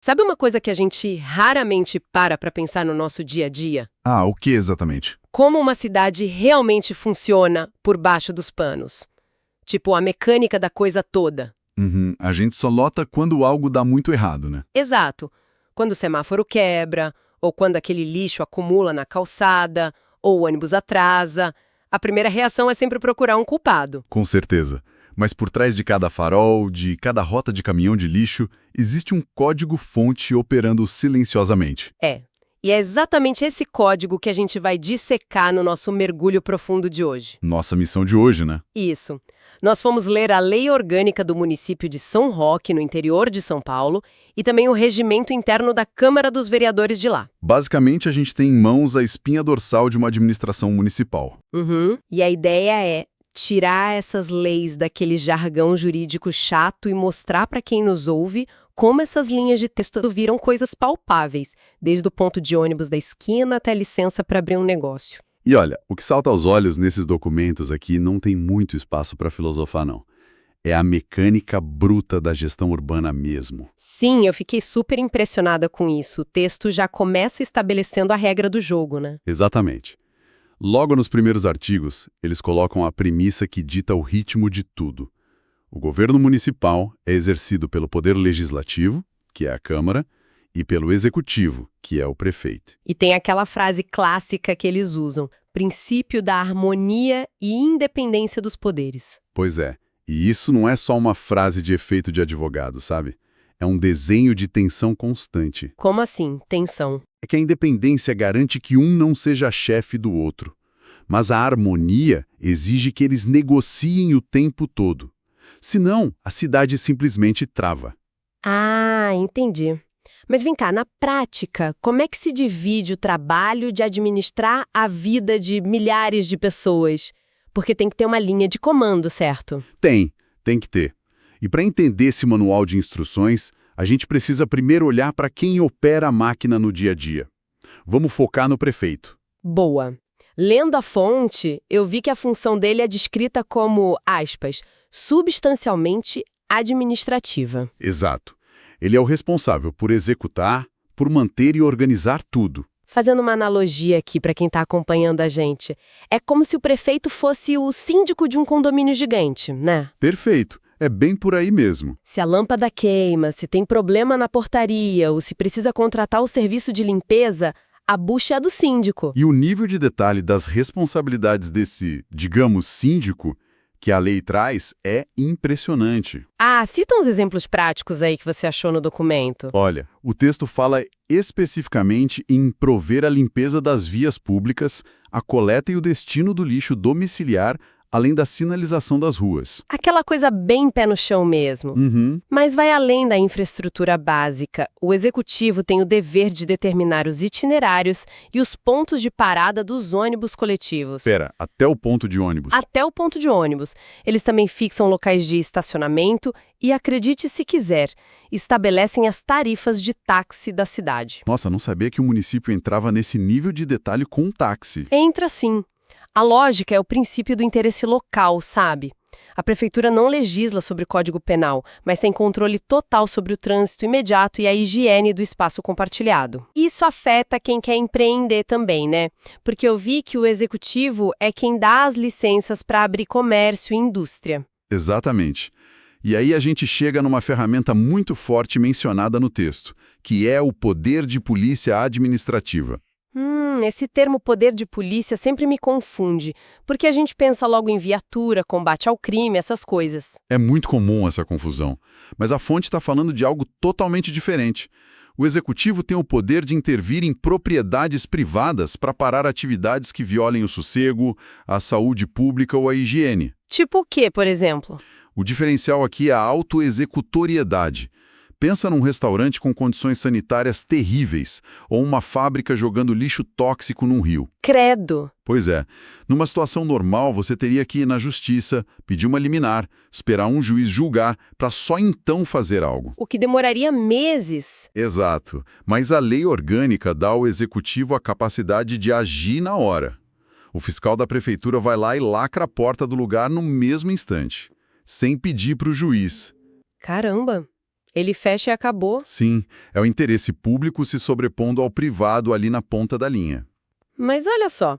Sabe uma coisa que a gente raramente para pensar no nosso dia a dia? Ah, o que exatamente? Como uma cidade realmente funciona por baixo dos panos. Tipo, a mecânica da coisa toda. A gente só lota quando algo dá muito errado, né? Exato. Quando o semáforo quebra, ou quando aquele lixo acumula na calçada, ou o ônibus atrasa, a primeira reação é sempre procurar um culpado. Com certeza. Mas por trás de cada farol, de cada rota de caminhão de lixo, existe um código-fonte operando silenciosamente. É. E é exatamente esse código que a gente vai dissecar no nosso mergulho profundo de hoje. Nossa missão de hoje, né? Isso. Nós fomos ler a Lei Orgânica do município de São Roque, no interior de São Paulo, e também o regimento interno da Câmara dos Vereadores de lá. Basicamente, a gente tem em mãos a espinha dorsal de uma administração municipal. E a ideia é tirar essas leis daquele jargão jurídico chato e mostrar para quem nos ouve como essas linhas de texto viram coisas palpáveis, desde o ponto de ônibus da esquina até a licença para abrir um negócio. E olha, o que salta aos olhos nesses documentos aqui não tem muito espaço para filosofar, não. É a mecânica bruta da gestão urbana mesmo. Sim, eu fiquei super impressionada com isso. O texto já começa estabelecendo a regra do jogo, né? Exatamente. Logo nos primeiros artigos, eles colocam a premissa que dita o ritmo de tudo. O governo municipal é exercido pelo poder legislativo, que é a Câmara, e pelo executivo, que é o prefeito. E tem aquela frase clássica que eles usam, princípio da harmonia e independência dos poderes. Pois é, e isso não é só uma frase de efeito de advogado, sabe? É um desenho de tensão constante. Como assim, tensão? É que a independência garante que um não seja chefe do outro, mas a harmonia exige que eles negociem o tempo todo. Senão, a cidade simplesmente trava. Ah, entendi. Mas vem cá, na prática, como é que se divide o trabalho de administrar a vida de milhares de pessoas? Porque tem que ter uma linha de comando, certo? Tem que ter. E para entender esse manual de instruções, a gente precisa primeiro olhar para quem opera a máquina no dia a dia. Vamos focar no prefeito. Boa. Lendo a fonte, eu vi que a função dele é descrita como, aspas, substancialmente administrativa. Exato. Ele é o responsável por executar, por manter e organizar tudo. Fazendo uma analogia aqui para quem está acompanhando a gente, é como se o prefeito fosse o síndico de um condomínio gigante, né? Perfeito. É bem por aí mesmo. Se a lâmpada queima, se tem problema na portaria ou se precisa contratar o serviço de limpeza, a bucha é do síndico. E o nível de detalhe das responsabilidades desse, digamos, síndico, que a lei traz, é impressionante. Ah, cita uns exemplos práticos aí que você achou no documento. Olha, o texto fala especificamente em prover a limpeza das vias públicas, a coleta e o destino do lixo domiciliar, além da sinalização das ruas. Aquela coisa bem pé no chão mesmo. Mas vai além da infraestrutura básica. O executivo tem o dever de determinar os itinerários e os pontos de parada dos ônibus coletivos. Pera, até o ponto de ônibus. Até o ponto de ônibus. Eles também fixam locais de estacionamento e, acredite se quiser, estabelecem as tarifas de táxi da cidade. Nossa, não sabia que o município entrava nesse nível de detalhe com um táxi. Entra sim. A lógica é o princípio do interesse local, sabe? A prefeitura não legisla sobre o Código Penal, mas tem controle total sobre o trânsito imediato e a higiene do espaço compartilhado. Isso afeta quem quer empreender também, né? Porque eu vi que o executivo é quem dá as licenças para abrir comércio e indústria. Exatamente. E aí a gente chega numa ferramenta muito forte mencionada no texto, que é o poder de polícia administrativa. Esse termo poder de polícia sempre me confunde, porque a gente pensa logo em viatura, combate ao crime, essas coisas. É muito comum essa confusão, mas a fonte está falando de algo totalmente diferente. O executivo tem o poder de intervir em propriedades privadas para parar atividades que violem o sossego, a saúde pública ou a higiene. Tipo o quê, por exemplo? O diferencial aqui é a autoexecutoriedade. Pensa num restaurante com condições sanitárias terríveis ou uma fábrica jogando lixo tóxico num rio. Credo! Pois é, numa situação normal você teria que ir na justiça, pedir uma liminar, esperar um juiz julgar para só então fazer algo. O que demoraria meses. Exato, mas a lei orgânica dá ao executivo a capacidade de agir na hora. O fiscal da prefeitura vai lá e lacra a porta do lugar no mesmo instante, sem pedir para o juiz. Caramba! Ele fecha e acabou. Sim, é o interesse público se sobrepondo ao privado ali na ponta da linha. Mas olha só,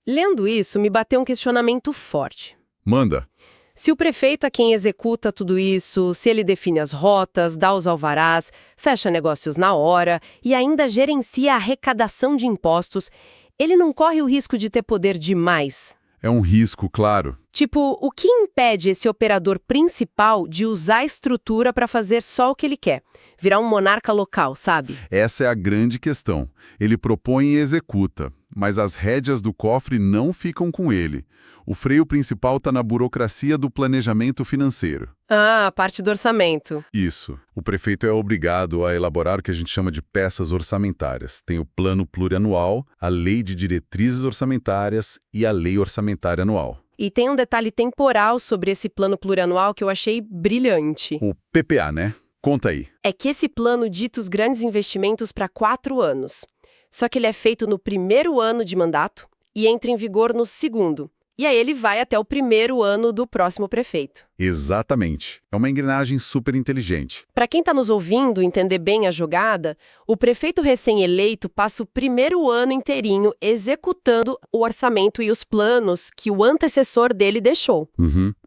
lendo isso, me bateu um questionamento forte. Manda. Se o prefeito é quem executa tudo isso, se ele define as rotas, dá os alvarás, fecha negócios na hora e ainda gerencia a arrecadação de impostos, ele não corre o risco de ter poder demais? É um risco, claro. Tipo, o que impede esse operador principal de usar a estrutura para fazer só o que ele quer? Virar um monarca local, sabe? Essa é a grande questão. Ele propõe e executa, mas as rédeas do cofre não ficam com ele. O freio principal está na burocracia do planejamento financeiro. Ah, a parte do orçamento. Isso. O prefeito é obrigado a elaborar o que a gente chama de peças orçamentárias. Tem o plano plurianual, a lei de diretrizes orçamentárias e a lei orçamentária anual. E tem um detalhe temporal sobre esse plano plurianual que eu achei brilhante. O PPA, né? Conta aí. É que esse plano dita os grandes investimentos para 4 anos. Só que ele é feito no primeiro ano de mandato e entra em vigor no segundo. E aí ele vai até o primeiro ano do próximo prefeito. Exatamente. É uma engrenagem super inteligente. Para quem está nos ouvindo entender bem a jogada, o prefeito recém-eleito passa o primeiro ano inteirinho executando o orçamento e os planos que o antecessor dele deixou.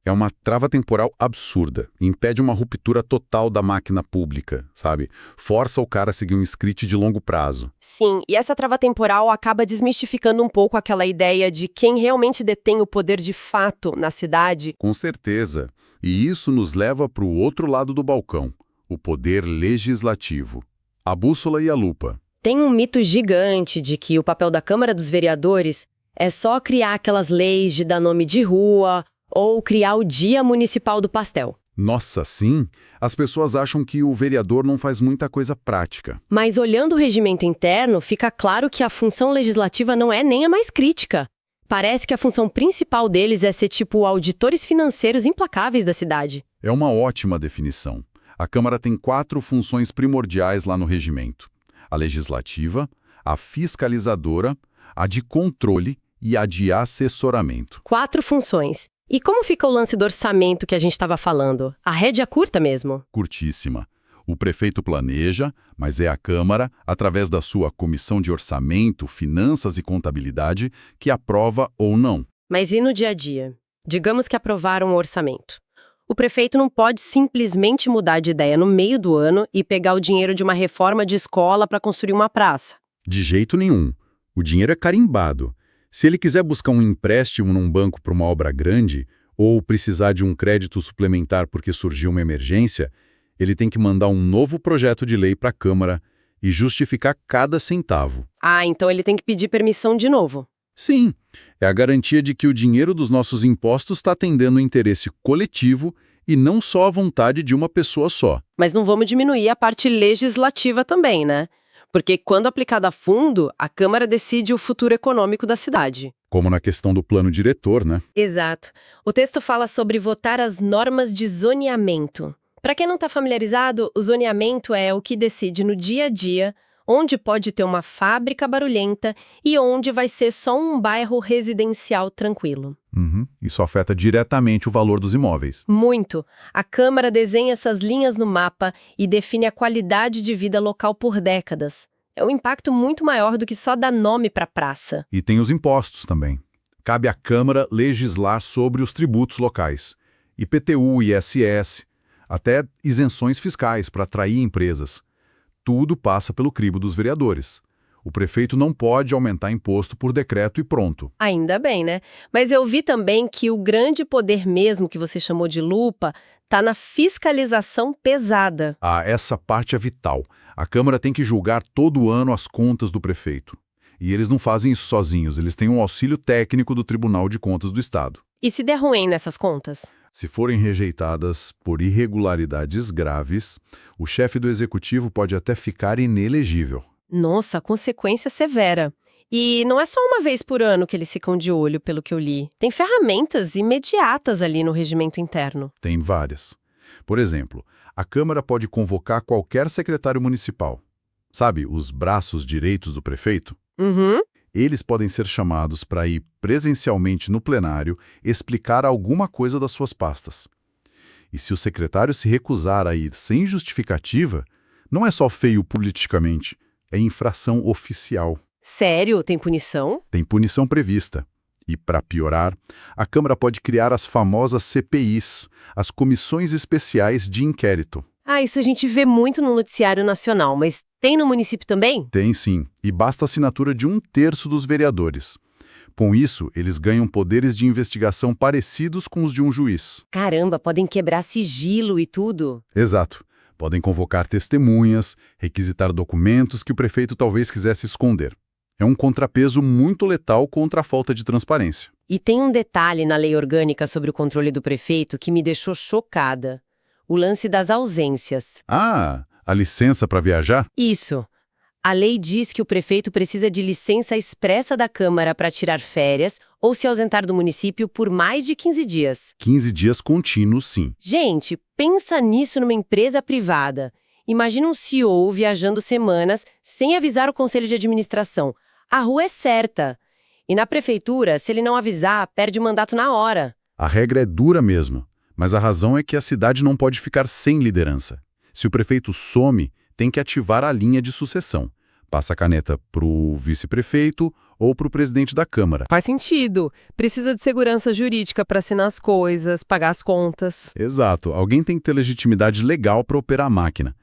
É uma trava temporal absurda. Impede uma ruptura total da máquina pública, sabe? Força o cara a seguir um script de longo prazo. Sim, e essa trava temporal acaba desmistificando um pouco aquela ideia de quem realmente detém o poder de fato na cidade. Com certeza. E isso nos leva para o outro lado do balcão, o poder legislativo. A bússola e a lupa. Tem um mito gigante de que o papel da Câmara dos Vereadores é só criar aquelas leis de dar nome de rua ou criar o Dia Municipal do Pastel. Nossa, sim? As pessoas acham que o vereador não faz muita coisa prática. Mas olhando o regimento interno, fica claro que a função legislativa não é nem a mais crítica. Parece que a função principal deles é ser tipo auditores financeiros implacáveis da cidade. É uma ótima definição. A Câmara tem 4 funções primordiais lá no regimento: a legislativa, a fiscalizadora, a de controle e a de assessoramento. 4 funções. E como fica o lance do orçamento que a gente estava falando? A rédea curta mesmo? Curtíssima. O prefeito planeja, mas é a Câmara, através da sua Comissão de Orçamento, Finanças e Contabilidade, que aprova ou não. Mas e no dia a dia? Digamos que aprovaram o orçamento. O prefeito não pode simplesmente mudar de ideia no meio do ano e pegar o dinheiro de uma reforma de escola para construir uma praça. De jeito nenhum. O dinheiro é carimbado. Se ele quiser buscar um empréstimo num banco para uma obra grande, ou precisar de um crédito suplementar porque surgiu uma emergência, ele tem que mandar um novo projeto de lei para a Câmara e justificar cada centavo. Ah, então ele tem que pedir permissão de novo. Sim, é a garantia de que o dinheiro dos nossos impostos está atendendo o interesse coletivo e não só a vontade de uma pessoa só. Mas não vamos diminuir a parte legislativa também, né? Porque quando aplicada a fundo, a Câmara decide o futuro econômico da cidade. Como na questão do plano diretor, né? Exato. O texto fala sobre votar as normas de zoneamento. Para quem não está familiarizado, o zoneamento é o que decide no dia a dia onde pode ter uma fábrica barulhenta e onde vai ser só um bairro residencial tranquilo. Isso afeta diretamente o valor dos imóveis. Muito. A Câmara desenha essas linhas no mapa e define a qualidade de vida local por décadas. É um impacto muito maior do que só dar nome para a praça. E tem os impostos também. Cabe à Câmara legislar sobre os tributos locais, IPTU, ISS, até isenções fiscais para atrair empresas. Tudo passa pelo crivo dos vereadores. O prefeito não pode aumentar imposto por decreto e pronto. Ainda bem, né? Mas eu vi também que o grande poder mesmo que você chamou de lupa está na fiscalização pesada. Ah, essa parte é vital. A Câmara tem que julgar todo ano as contas do prefeito. E eles não fazem isso sozinhos, eles têm um auxílio técnico do Tribunal de Contas do Estado. E se der ruim nessas contas? Se forem rejeitadas por irregularidades graves, o chefe do executivo pode até ficar inelegível. Nossa, consequência severa. E não é só uma vez por ano que eles ficam de olho, pelo que eu li. Tem ferramentas imediatas ali no regimento interno. Tem várias. Por exemplo, a Câmara pode convocar qualquer secretário municipal. Sabe, os braços direitos do prefeito? Eles podem ser chamados para ir presencialmente no plenário explicar alguma coisa das suas pastas. E se o secretário se recusar a ir sem justificativa, não é só feio politicamente, é infração oficial. Sério? Tem punição? Tem punição prevista. E, para piorar, a Câmara pode criar as famosas CPIs, as Comissões Especiais de Inquérito. Ah, isso a gente vê muito no noticiário nacional, mas tem no município também? Tem sim, e basta a assinatura de 1/3 dos vereadores. Com isso, eles ganham poderes de investigação parecidos com os de um juiz. Caramba, podem quebrar sigilo e tudo. Exato. Podem convocar testemunhas, requisitar documentos que o prefeito talvez quisesse esconder. É um contrapeso muito letal contra a falta de transparência. E tem um detalhe na lei orgânica sobre o controle do prefeito que me deixou chocada. O lance das ausências. Ah, a licença para viajar? Isso. A lei diz que o prefeito precisa de licença expressa da Câmara para tirar férias ou se ausentar do município por mais de 15 dias. 15 dias contínuos, sim. Gente, pensa nisso numa empresa privada. Imagina um CEO viajando semanas sem avisar o conselho de administração. A rua é certa. E na prefeitura, se ele não avisar, perde o mandato na hora. A regra é dura mesmo, mas a razão é que a cidade não pode ficar sem liderança. Se o prefeito some, tem que ativar a linha de sucessão. Passa a caneta para o vice-prefeito ou para o presidente da Câmara. Faz sentido. Precisa de segurança jurídica para assinar as coisas, pagar as contas. Exato. Alguém tem que ter legitimidade legal para operar a máquina.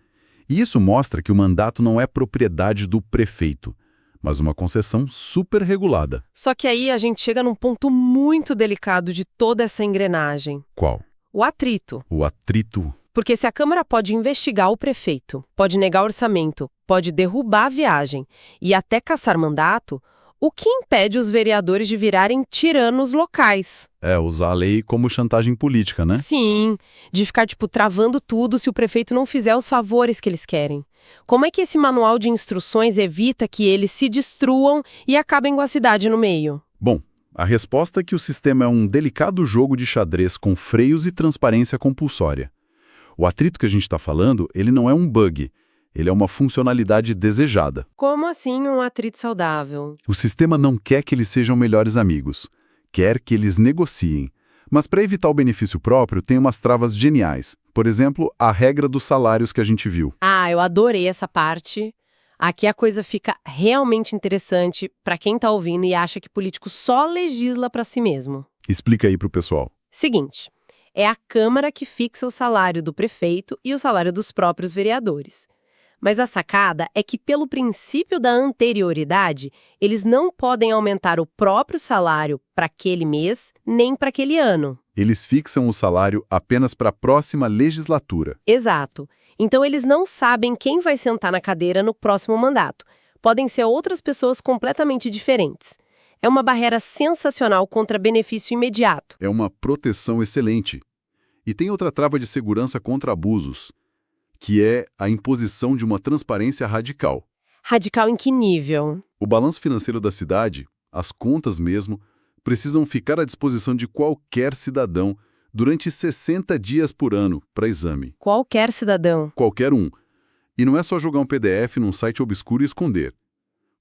E isso mostra que o mandato não é propriedade do prefeito, mas uma concessão super regulada. Só que aí a gente chega num ponto muito delicado de toda essa engrenagem. Qual? O atrito. O atrito. Porque se a Câmara pode investigar o prefeito, pode negar orçamento, pode derrubar a viagem e até cassar mandato, o que impede os vereadores de virarem tiranos locais? Usar a lei como chantagem política, né? Sim, de ficar, travando tudo se o prefeito não fizer os favores que eles querem. Como é que esse manual de instruções evita que eles se destruam e acabem com a cidade no meio? Bom, a resposta é que o sistema é um delicado jogo de xadrez com freios e transparência compulsória. O atrito que a gente está falando, ele não é um bug, ele é uma funcionalidade desejada. Como assim um atrito saudável? O sistema não quer que eles sejam melhores amigos, quer que eles negociem. Mas para evitar o benefício próprio, tem umas travas geniais. Por exemplo, a regra dos salários que a gente viu. Ah, eu adorei essa parte. Aqui a coisa fica realmente interessante para quem está ouvindo e acha que político só legisla para si mesmo. Explica aí para o pessoal. Seguinte, é a Câmara que fixa o salário do prefeito e o salário dos próprios vereadores. Mas a sacada é que, pelo princípio da anterioridade, eles não podem aumentar o próprio salário para aquele mês, nem para aquele ano. Eles fixam o salário apenas para a próxima legislatura. Exato. Então, eles não sabem quem vai sentar na cadeira no próximo mandato. Podem ser outras pessoas completamente diferentes. É uma barreira sensacional contra benefício imediato. É uma proteção excelente. E tem outra trava de segurança contra abusos, que é a imposição de uma transparência radical. Radical em que nível? O balanço financeiro da cidade, as contas mesmo, precisam ficar à disposição de qualquer cidadão durante 60 dias por ano para exame. Qualquer cidadão. Qualquer um. E não é só jogar um PDF num site obscuro e esconder.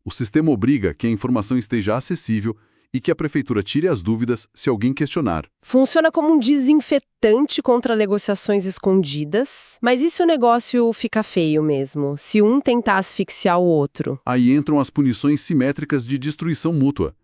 O sistema obriga que a informação esteja acessível e que a prefeitura tire as dúvidas se alguém questionar. Funciona como um desinfetante contra negociações escondidas, mas e se o negócio fica feio mesmo? Se um tentar asfixiar o outro? Aí entram as punições simétricas de destruição mútua.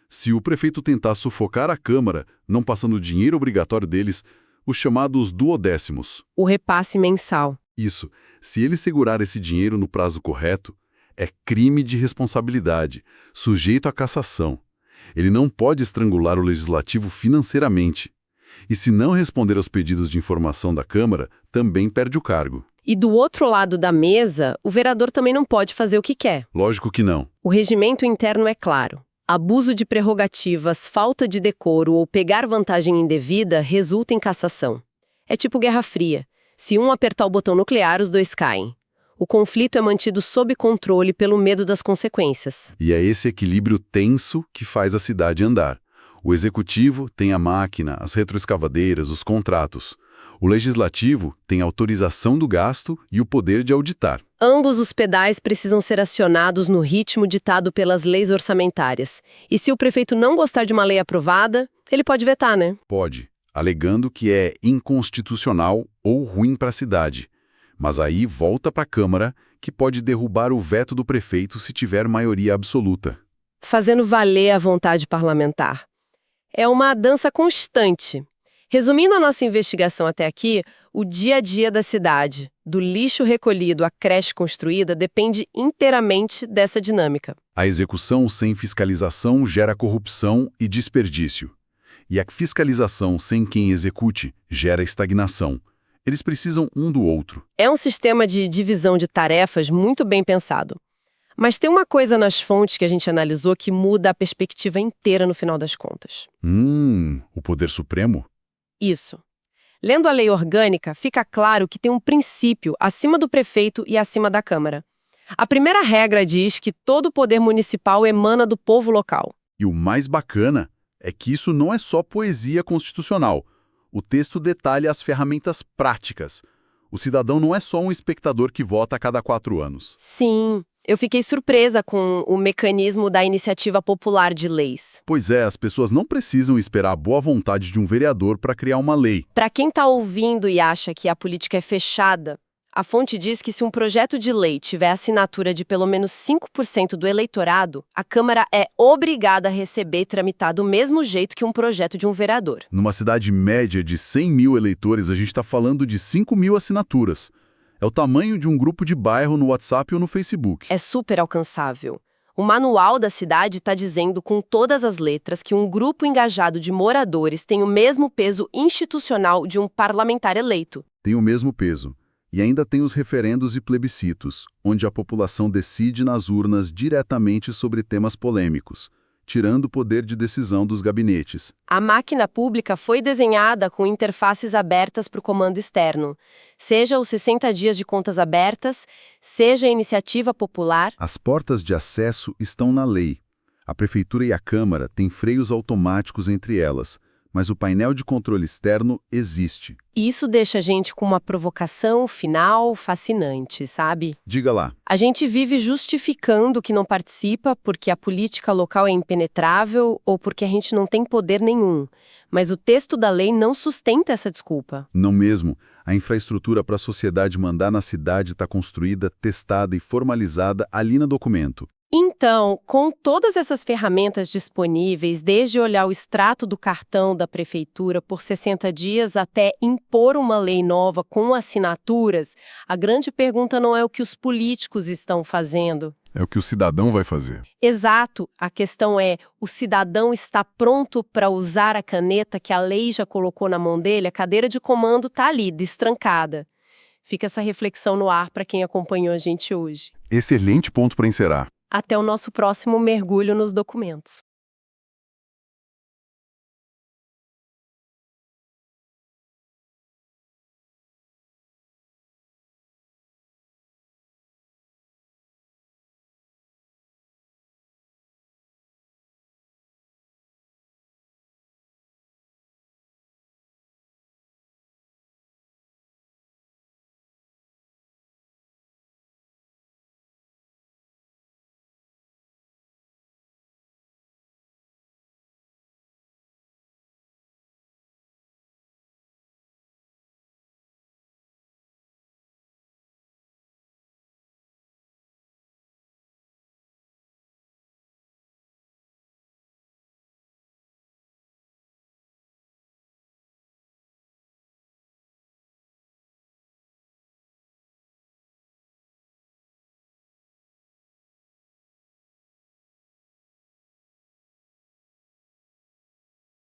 Se o prefeito tentar sufocar a Câmara, não passando o dinheiro obrigatório deles, os chamados duodécimos. O repasse mensal. Isso. Se ele segurar esse dinheiro no prazo correto, é crime de responsabilidade, sujeito à cassação. Ele não pode estrangular o legislativo financeiramente. E se não responder aos pedidos de informação da Câmara, também perde o cargo. E do outro lado da mesa, o vereador também não pode fazer o que quer. Lógico que não. O regimento interno é claro. Abuso de prerrogativas, falta de decoro ou pegar vantagem indevida resulta em cassação. É tipo Guerra Fria. Se um apertar o botão nuclear, os dois caem. O conflito é mantido sob controle pelo medo das consequências. E é esse equilíbrio tenso que faz a cidade andar. O executivo tem a máquina, as retroescavadeiras, os contratos. O legislativo tem a autorização do gasto e o poder de auditar. Ambos os pedais precisam ser acionados no ritmo ditado pelas leis orçamentárias. E se o prefeito não gostar de uma lei aprovada, ele pode vetar, né? Pode. alegando que é inconstitucional ou ruim para a cidade. Mas aí volta para a Câmara, que pode derrubar o veto do prefeito se tiver maioria absoluta. Fazendo valer a vontade parlamentar. É uma dança constante. Resumindo a nossa investigação até aqui, o dia a dia da cidade, do lixo recolhido à creche construída, depende inteiramente dessa dinâmica. A execução sem fiscalização gera corrupção e desperdício. E a fiscalização sem quem execute gera estagnação. Eles precisam um do outro. É um sistema de divisão de tarefas muito bem pensado. Mas tem uma coisa nas fontes que a gente analisou que muda a perspectiva inteira no final das contas. O poder supremo? Isso. Lendo a lei orgânica, fica claro que tem um princípio acima do prefeito e acima da Câmara. A primeira regra diz que todo o poder municipal emana do povo local. E o mais bacana é que isso não é só poesia constitucional. O texto detalha as ferramentas práticas. O cidadão não é só um espectador que vota a cada 4 anos. Sim, eu fiquei surpresa com o mecanismo da iniciativa popular de leis. Pois é, as pessoas não precisam esperar a boa vontade de um vereador para criar uma lei. Para quem está ouvindo e acha que a política é fechada, a fonte diz que se um projeto de lei tiver assinatura de pelo menos 5% do eleitorado, a Câmara é obrigada a receber e tramitar do mesmo jeito que um projeto de um vereador. Numa cidade média de 100 mil eleitores, a gente está falando de 5 mil assinaturas. É o tamanho de um grupo de bairro no WhatsApp ou no Facebook. É super alcançável. O manual da cidade está dizendo com todas as letras que um grupo engajado de moradores tem o mesmo peso institucional de um parlamentar eleito. Tem o mesmo peso. E ainda tem os referendos e plebiscitos, onde a população decide nas urnas diretamente sobre temas polêmicos, tirando o poder de decisão dos gabinetes. A máquina pública foi desenhada com interfaces abertas para o comando externo, seja os 60 dias de contas abertas, seja a iniciativa popular. As portas de acesso estão na lei. A Prefeitura e a Câmara têm freios automáticos entre elas, mas o painel de controle externo existe. Isso deixa a gente com uma provocação final fascinante, sabe? Diga lá. A gente vive justificando que não participa porque a política local é impenetrável ou porque a gente não tem poder nenhum. Mas o texto da lei não sustenta essa desculpa. Não mesmo. A infraestrutura para a sociedade mandar na cidade está construída, testada e formalizada ali no documento. Então, com todas essas ferramentas disponíveis, desde olhar o extrato do cartão da prefeitura por 60 dias até impor uma lei nova com assinaturas, a grande pergunta não é o que os políticos estão fazendo. É o que o cidadão vai fazer. Exato. A questão é, o cidadão está pronto para usar a caneta que a lei já colocou na mão dele? A cadeira de comando está ali, destrancada. Fica essa reflexão no ar para quem acompanhou a gente hoje. Excelente ponto para encerrar. Até o nosso próximo mergulho nos documentos.